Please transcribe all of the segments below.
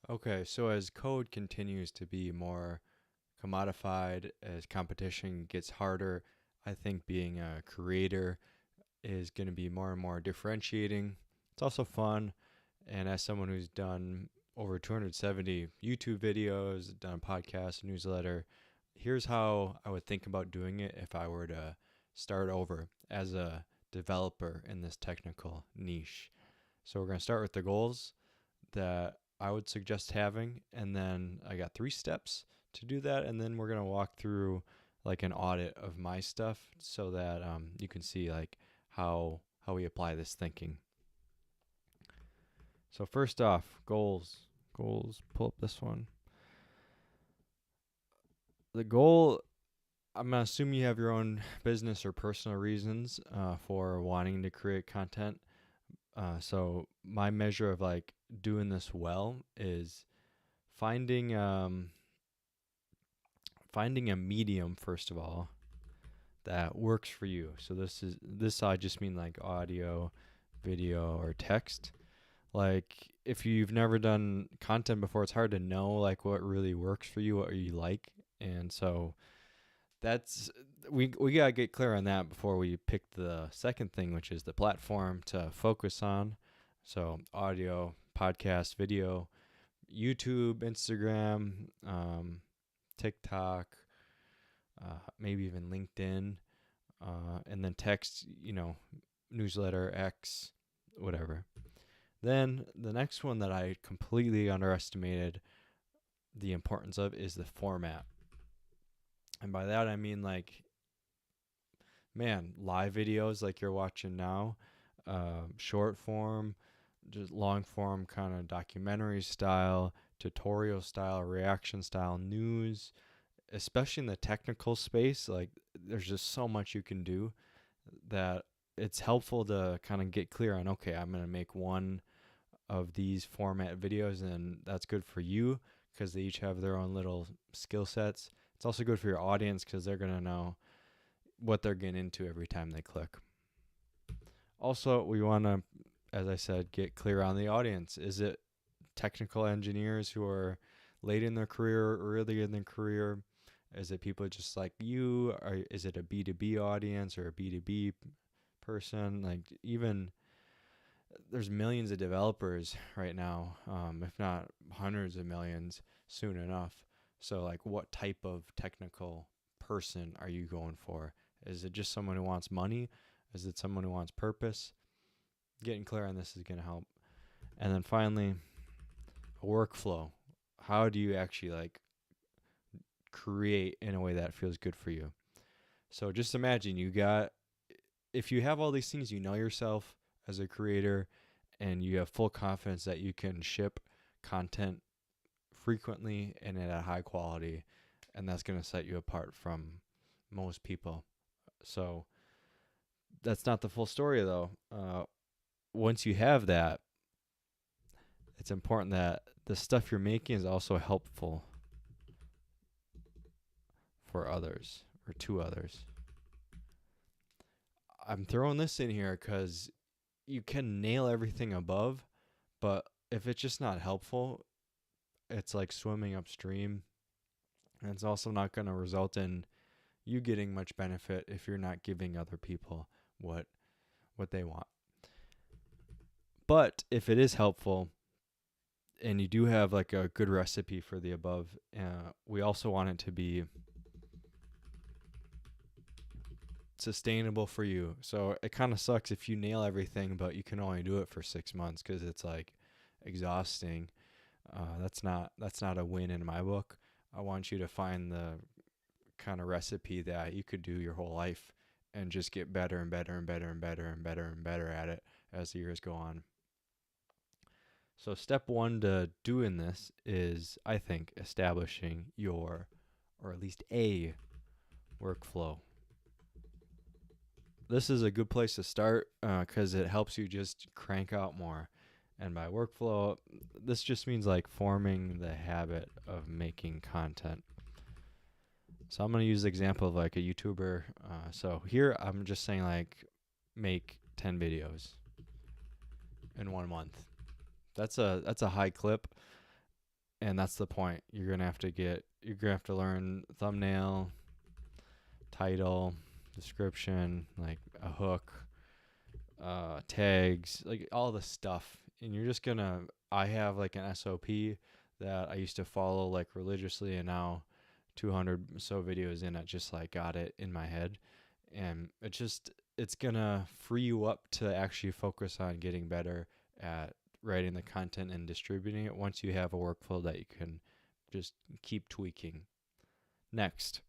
Okay, so as code continues to be more commodified, as competition gets harder, I think being a creator is going to be more and more differentiating. It's also fun. And as someone who's done over 270 YouTube videos, done a podcast, newsletter, here's how I would think about doing it if I were to start over as a developer in this technical niche. So we're going to start with the goals that I would suggest having, and then I got 3 steps to do that, and then we're going to walk through like an audit of my stuff so that you can see like how we apply this thinking. So first off, goals. Goals. Pull up this one. The goal. I'm gonna assume you have your own business or personal reasons for wanting to create content. So my measure of like doing this well is finding finding a medium first of all that works for you. So this I just mean like audio, video, or text. Like if you've never done content before, it's hard to know like what really works for you, what you like. And so that's we got to get clear on that before we pick the second thing, which is the platform to focus on. So audio, podcast, video, YouTube, Instagram, TikTok, maybe even LinkedIn, and then text, newsletter, X, whatever. Then the next one that I completely underestimated the importance of is the format. And by that I mean like, man, live videos like you're watching now, short form, just long form kind of documentary style, tutorial style, reaction style, news, especially in the technical space. Like there's just so much you can do that it's helpful to kind of get clear on, okay, I'm going to make one of these format videos, and that's good for you because they each have their own little skill sets. It's also good for your audience because they're going to know what they're getting into every time they click. Also, we want to, as I said, get clear on the audience. Is it technical engineers who are late in their career, early in their career? Is it people just like you? Or is it a B2B audience or a B2B person? Like even there's millions of developers right now, if not hundreds of millions soon enough. So like what type of technical person are you going for? Is it just someone who wants money? Is it someone who wants purpose? Getting clear on this is going to help. And then finally, a workflow. How do you actually like create in a way that feels good for you? So just imagine if you have all these things, you know yourself as a creator and you have full confidence that you can ship content frequently and at a high quality, and that's going to set you apart from most people. So that's not the full story though. Once you have that, it's important that the stuff you're making is also helpful for others or to others. I'm throwing this in here because you can nail everything above, but if it's just not helpful, it's like swimming upstream. And it's also not going to result in you getting much benefit if you're not giving other people what they want. But if it is helpful and you do have like a good recipe for the above, we also want it to be sustainable for you. So it kind of sucks if you nail everything, but you can only do it for 6 months because it's like exhausting. That's not a win in my book. I want you to find the kind of recipe that you could do your whole life and just get better and better and better and better and better and better at it as the years go on. So step one to doing this is, I think, establishing your, or at least a workflow. This is a good place to start because it helps you just crank out more. And by workflow, this just means like forming the habit of making content. So I'm going to use the example of like a YouTuber. So here I'm just saying like make 10 videos in 1 month. That's a high clip. And that's the point. You're gonna have to learn thumbnail, title, description, like a hook, tags, like all the stuff. And you're just gonna. I have like an SOP that I used to follow like religiously, and now 200 so videos in, I just like got it in my head, and it's gonna free you up to actually focus on getting better at writing the content and distributing it once you have a workflow that you can just keep tweaking. Next.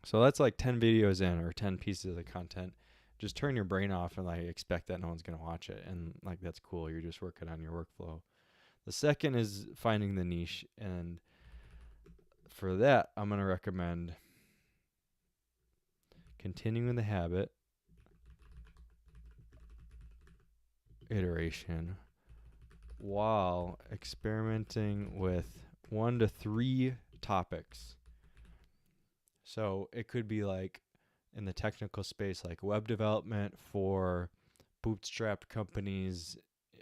So that's like 10 videos in, or 10 pieces of content. Just turn your brain off and like expect that no one's going to watch it. And like, that's cool. You're just working on your workflow. The second is finding the niche. And for that, I'm going to recommend continuing the habit, iteration, while experimenting with 1 to 3 topics. So it could be like in the technical space, like web development for bootstrapped companies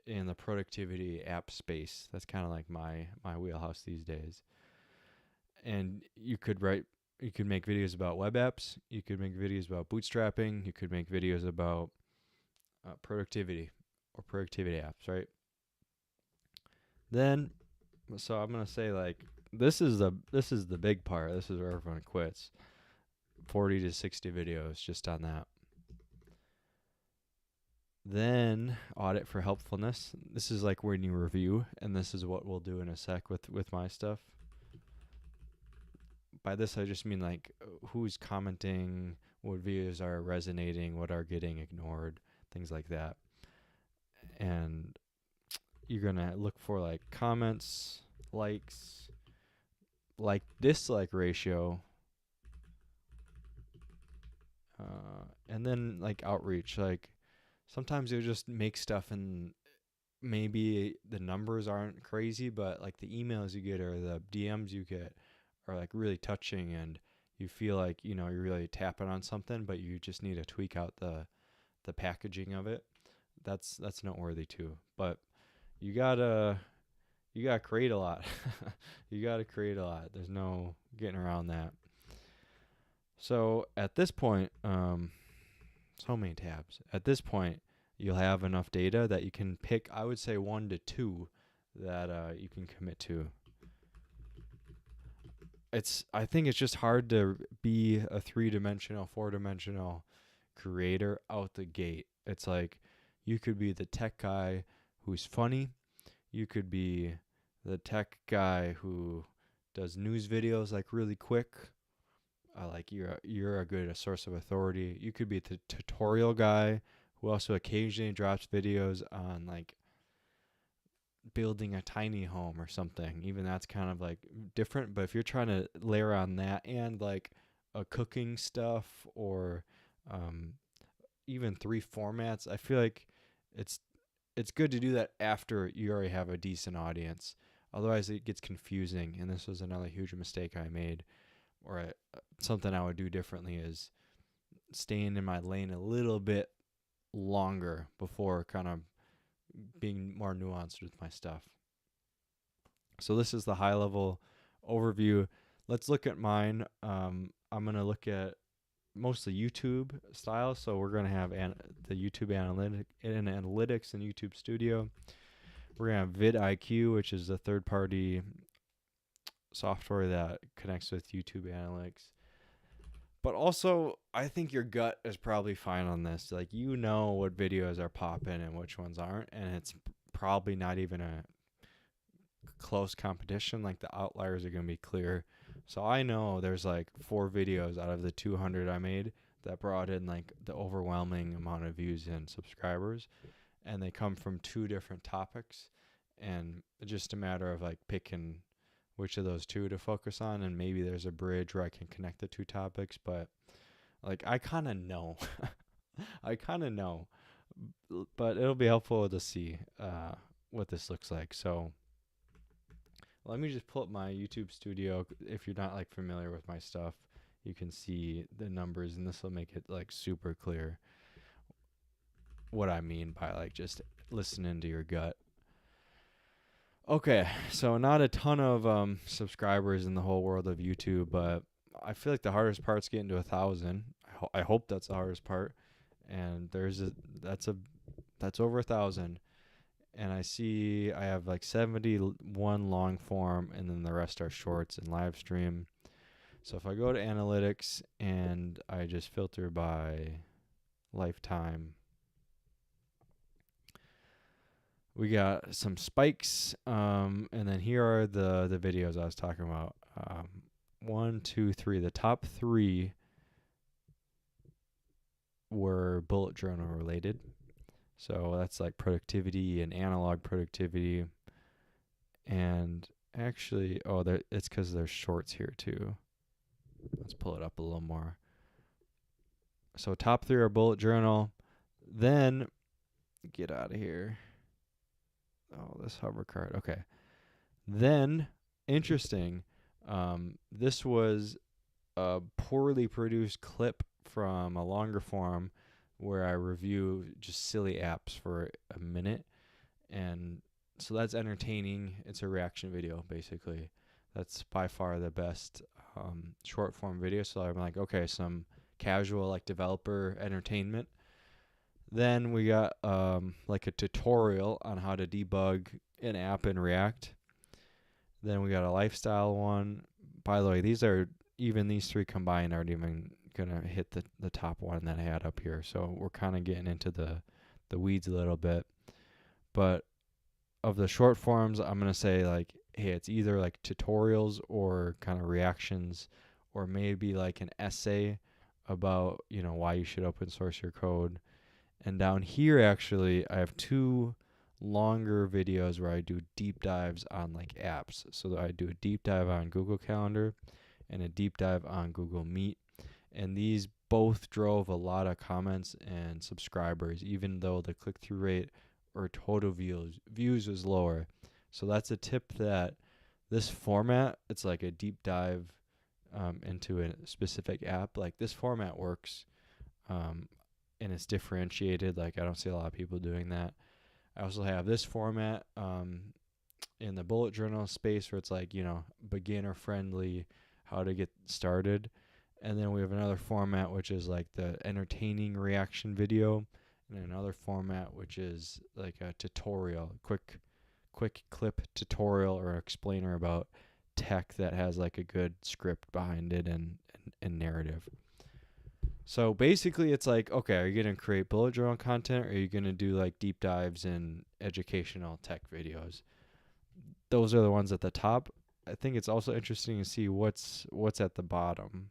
in the productivity app space. That's kind of like my wheelhouse these days. And you could make videos about web apps. You could make videos about bootstrapping. You could make videos about productivity or productivity apps, right? Then, so I'm gonna say like this is the big part. This is where everyone quits. 40 to 60 videos just on that. Then audit for helpfulness. This is like when you review, and this is what we'll do in a sec with my stuff. By this I just mean like who's commenting, what videos are resonating, what are getting ignored, things like that. And you're gonna look for like comments, likes, like dislike ratio, and then like outreach. Like sometimes you'll just make stuff and maybe the numbers aren't crazy, but like the emails you get or the DMs you get are like really touching, and you feel like, you know, you're really tapping on something, but you just need to tweak out the packaging of it. That's noteworthy too. But you gotta create a lot. You gotta create a lot. There's no getting around that. So at this point, so many tabs. At this point, you'll have enough data that you can pick, I would say 1 to 2 that you can commit to. I think it's just hard to be a 3-dimensional, 4-dimensional creator out the gate. It's like you could be the tech guy who's funny. You could be the tech guy who does news videos like really quick. Like you're a good source of authority. You could be the tutorial guy who also occasionally drops videos on like building a tiny home or something. Even that's kind of like different. But if you're trying to layer on that and like a cooking stuff or even 3 formats, I feel like it's good to do that after you already have a decent audience. Otherwise, it gets confusing. And this was another huge mistake I made, or something I would do differently, is staying in my lane a little bit longer before kind of being more nuanced with my stuff. So this is the high level overview. Let's look at mine. I'm going to look at mostly YouTube style. So we're going to have the YouTube analytics and YouTube Studio. We're going to have vidIQ, which is a third-party software that connects with YouTube Analytics. But also, I think your gut is probably fine on this. Like, you know what videos are popping and which ones aren't, and it's probably not even a close competition. Like, the outliers are going to be clear. So I know there's like 4 videos out of the 200 I made that brought in like the overwhelming amount of views and subscribers, and they come from 2 different topics, and it's just a matter of like picking which of those 2 to focus on, and maybe there's a bridge where I can connect the 2 topics. But like I kind of know but it'll be helpful to see what this looks like. So let me just pull up my YouTube Studio. If you're not like familiar with my stuff, you can see the numbers, and this will make it like super clear what I mean by like just listening to your gut. Okay, so not a ton of subscribers in the whole world of YouTube, but I feel like the hardest part's getting to 1,000. I hope that's the hardest part. And that's a that's over 1,000. And I see I have like 71 long form, and then the rest are shorts and live stream. So if I go to analytics and I just filter by lifetime, we got some spikes, and then here are the videos I was talking about. 1, 2, 3. The top 3 were bullet journal related. So that's like productivity and analog productivity. And actually, it's because there's shorts here too. Let's pull it up a little more. So top 3 are bullet journal. Then get out of here. Oh, this hover card. Okay. Then, interesting. This was a poorly produced clip from a longer form where I review just silly apps for a minute. And so that's entertaining. It's a reaction video, basically. That's by far the best short form video. So I'm like, okay, some casual, like developer entertainment. Then we got like a tutorial on how to debug an app in React. Then we got a lifestyle one. By the way, these 3 combined aren't even gonna hit the top one that I had up here. So we're kind of getting into the weeds a little bit. But of the short forms, I'm gonna say like, hey, it's either like tutorials or kind of reactions, or maybe like an essay about why you should open source your code. And down here, actually, I have 2 longer videos where I do deep dives on like apps. So I do a deep dive on Google Calendar and a deep dive on Google Meet. And these both drove a lot of comments and subscribers, even though the click-through rate or total views was lower. So that's a tip that this format, it's like a deep dive into a specific app. Like this format works. And it's differentiated. Like I don't see a lot of people doing that. I also have this format in the bullet journal space where it's like, beginner friendly, how to get started. And then we have another format which is like the entertaining reaction video, and another format which is like a tutorial, quick clip tutorial or explainer about tech that has like a good script behind it and narrative. So basically, it's like, okay, are you going to create bullet journal content, or are you going to do like deep dives in educational tech videos? Those are the ones at the top. I think it's also interesting to see what's at the bottom.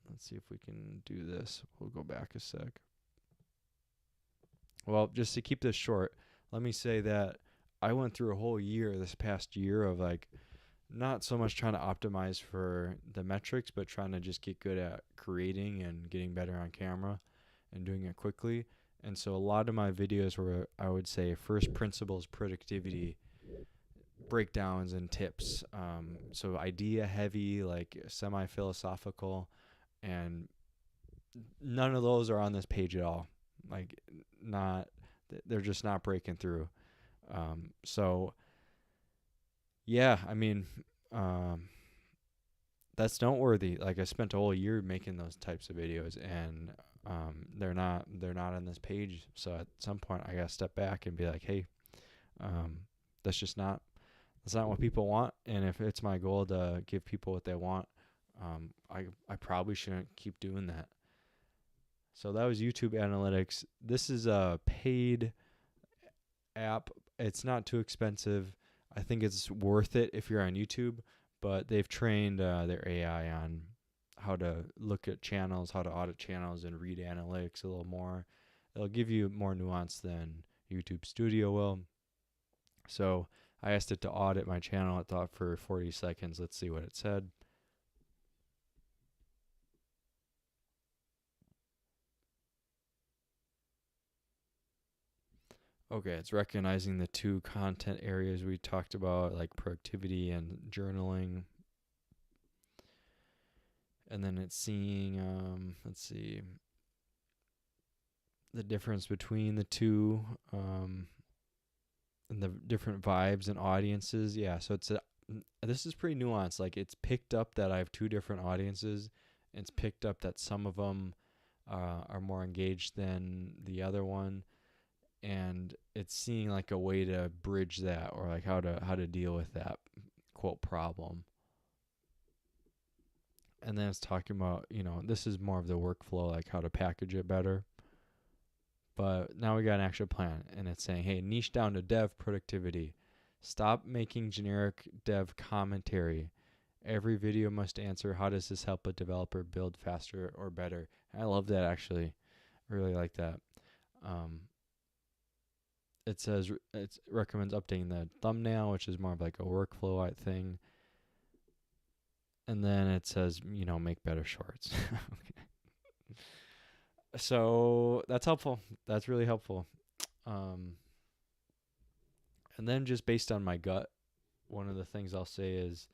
Let's see if we can do this. We'll go back a sec. Well, just to keep this short, let me say that I went through a whole year, this past year, of like not so much trying to optimize for the metrics, but trying to just get good at creating and getting better on camera and doing it quickly. And so a lot of my videos were, I would say, first principles productivity breakdowns and tips. So idea heavy, like semi-philosophical, and none of those are on this page at all. Like not, they're just not breaking through. So yeah, I mean, um, that's noteworthy. Like I spent a whole year making those types of videos, and they're not on this page. So at some point, I gotta step back and be like, hey, that's just not what people want. And if it's my goal to give people what they want, I probably shouldn't keep doing that. So that was YouTube Analytics. This is a paid app. It's not too expensive. I think it's worth it if you're on YouTube, but they've trained their AI on how to look at channels, how to audit channels, and read analytics a little more. It'll give you more nuance than YouTube Studio will. So I asked it to audit my channel. It thought for 40 seconds. Let's see what it said. Okay, it's recognizing the 2 content areas we talked about, like productivity and journaling. And then it's seeing, let's see, the difference between the 2. and the different vibes and audiences. Yeah, so this is pretty nuanced. Like, it's picked up that I have two different audiences. It's picked up that some of them are more engaged than the other one, and it's seeing like a way to bridge that, or like how to deal with that quote problem. And then it's talking about, this is more of the workflow, like how to package it better. But now we got an actual plan, and it's saying, hey, niche down to dev productivity. Stop making generic dev commentary. Every video must answer, how does this help a developer build faster or better? And I love that, actually. I really like that. It says it recommends updating the thumbnail, which is more of like a workflow thing. And then it says, make better shorts. Okay. So that's helpful. That's really helpful. And then just based on my gut, one of the things I'll say is,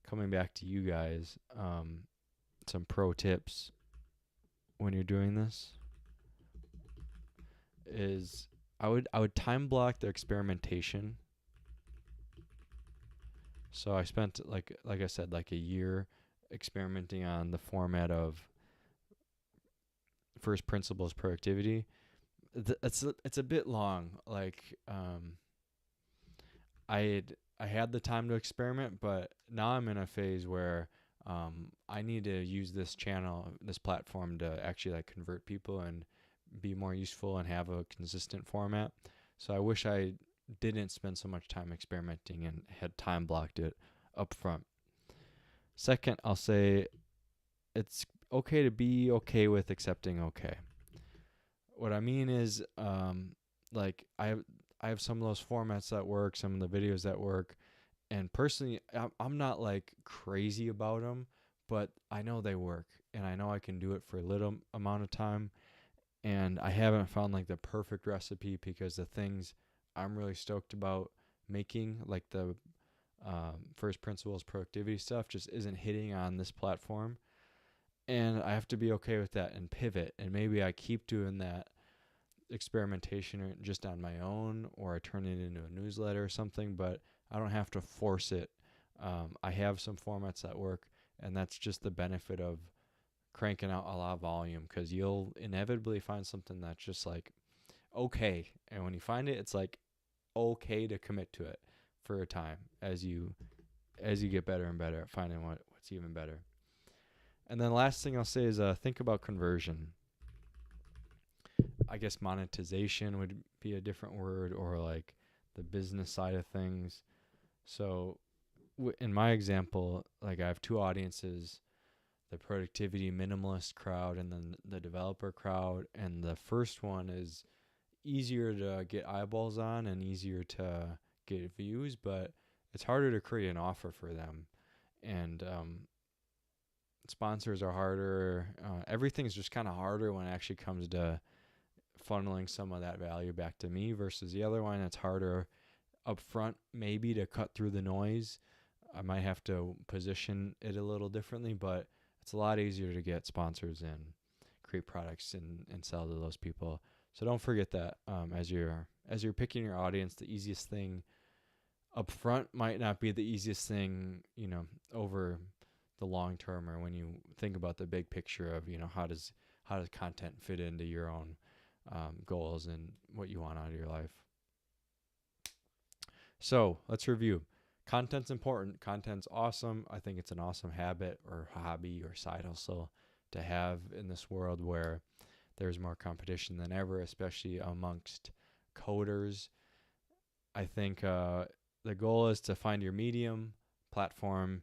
coming back to you guys, some pro tips when you're doing this is I would time block the experimentation. So I spent like I said, like a year experimenting on the format of first principles productivity. It's a bit long. Like I had the time to experiment, but now I'm in a phase where I need to use this channel, this platform, to actually like convert people and be more useful and have a consistent format. So I wish I didn't spend so much time experimenting and had time blocked it up front. Second, I'll say it's okay to be okay with accepting okay. What I mean is, like I have some of those formats that work, some of the videos that work, and personally, I'm not like crazy about them, but I know they work, and I know I can do it for a little amount of time. And I haven't found like the perfect recipe, because the things I'm really stoked about making, like the first principles productivity stuff, just isn't hitting on this platform. And I have to be okay with that and pivot. And maybe I keep doing that experimentation just on my own, or I turn it into a newsletter or something, but I don't have to force it. I have some formats that work, and that's just the benefit of cranking out a lot of volume, because you'll inevitably find something that's just like okay, and when you find it, it's like okay to commit to it for a time as you get better and better at finding what's even better. And then last thing I'll say is think about conversion. I guess monetization would be a different word, or like the business side of things. So in my example, like I have two audiences, the productivity minimalist crowd and then the developer crowd. And the first one is easier to get eyeballs on and easier to get views, but it's harder to create an offer for them. And sponsors are harder. Everything's just kind of harder when it actually comes to funneling some of that value back to me, versus the other one. It's harder up front maybe to cut through the noise. I might have to position it a little differently, but it's a lot easier to get sponsors and create products and sell to those people. So don't forget that as you're picking your audience, the easiest thing up front might not be the easiest thing, over the long term, or when you think about the big picture of, how does content fit into your own goals and what you want out of your life. So let's review. Content's important. Content's awesome. I think it's an awesome habit or hobby or side hustle to have in this world where there's more competition than ever, especially amongst coders. I think the goal is to find your medium, platform,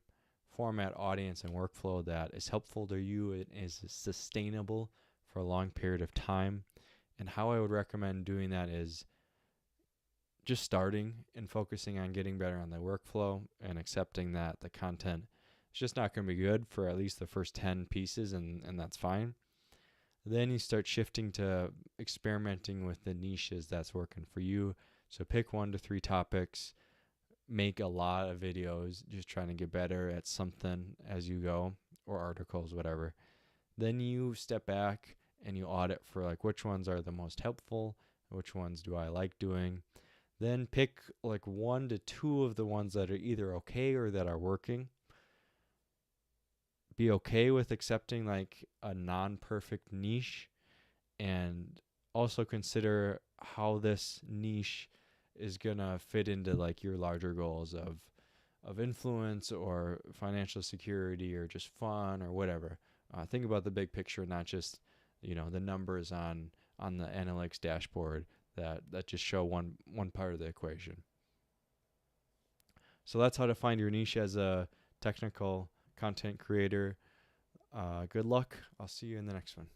format, audience, and workflow that is helpful to you and is sustainable for a long period of time. And how I would recommend doing that is just starting and focusing on getting better on the workflow and accepting that the content is just not going to be good for at least the first 10 pieces, and that's fine. Then you start shifting to experimenting with the niches that's working for you. So pick 1 to 3 topics, make a lot of videos, just trying to get better at something as you go, or articles, whatever. Then you step back and you audit for like which ones are the most helpful, which ones do I like doing. Then pick like 1 to 2 of the ones that are either okay or that are working. Be okay with accepting like a non-perfect niche, and also consider how this niche is going to fit into like your larger goals of influence or financial security or just fun or whatever. Think about the big picture, not just the numbers on the analytics dashboard that just show one part of the equation. So that's how to find your niche as a technical content creator. Good luck. I'll see you in the next one.